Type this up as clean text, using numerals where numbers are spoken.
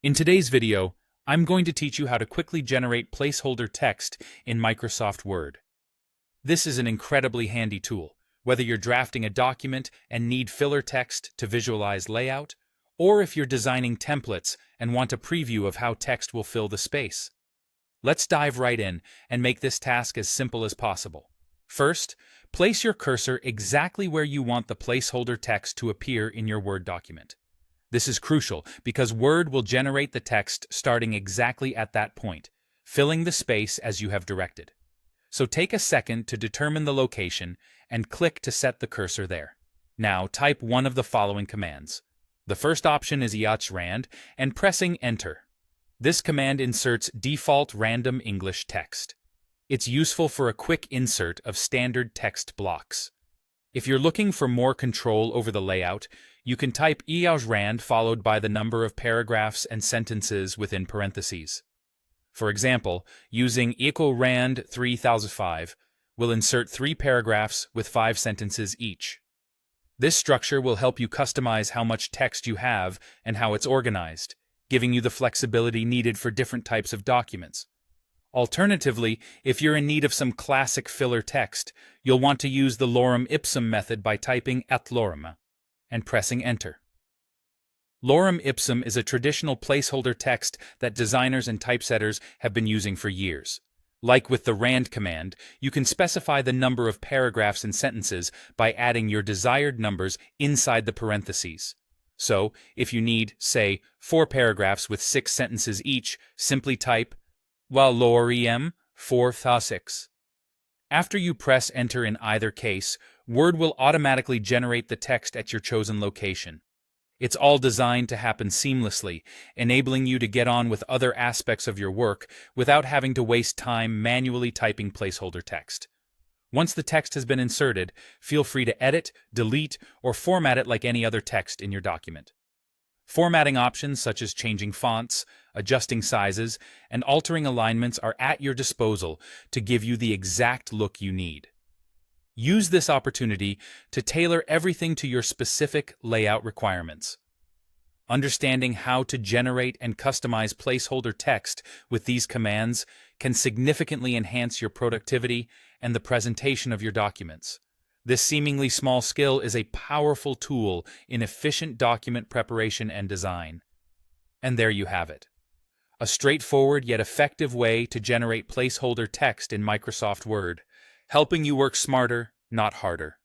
In today's video, I'm going to teach you how to quickly generate placeholder text in Microsoft Word. This is an incredibly handy tool, whether you're drafting a document and need filler text to visualize layout, or if you're designing templates and want a preview of how text will fill the space. Let's dive right in and make this task as simple as possible. First, place your cursor exactly where you want the placeholder text to appear in your Word document. This is crucial because Word will generate the text starting exactly at that point, filling the space as you have directed. So take a second to determine the location and click to set the cursor there. Now type one of the following commands. The first option is ipsum and pressing Enter. This command inserts default random English text. It's useful for a quick insert of standard text blocks. If you're looking for more control over the layout, you can type ipsum followed by the number of paragraphs and sentences within parentheses. For example, using =rand 3005 will insert 3 paragraphs with 5 sentences each. This structure will help you customize how much text you have and how it's organized, giving you the flexibility needed for different types of documents. Alternatively, if you're in need of some classic filler text, you'll want to use the lorem ipsum method by typing @lorem and pressing Enter. Lorem ipsum is a traditional placeholder text that designers and typesetters have been using for years. Like with the rand command, you can specify the number of paragraphs and sentences by adding your desired numbers inside the parentheses. So, if you need, say, 4 paragraphs with 6 sentences each, simply type lorem 4/6. After you press Enter in either case, Word will automatically generate the text at your chosen location. It's all designed to happen seamlessly, enabling you to get on with other aspects of your work without having to waste time manually typing placeholder text. Once the text has been inserted, feel free to edit, delete, or format it like any other text in your document. Formatting options such as changing fonts, adjusting sizes, and altering alignments are at your disposal to give you the exact look you need. Use this opportunity to tailor everything to your specific layout requirements. Understanding how to generate and customize placeholder text with these commands can significantly enhance your productivity and the presentation of your documents. This seemingly small skill is a powerful tool in efficient document preparation and design. And there you have it. A straightforward yet effective way to generate placeholder text in Microsoft Word, helping you work smarter, not harder.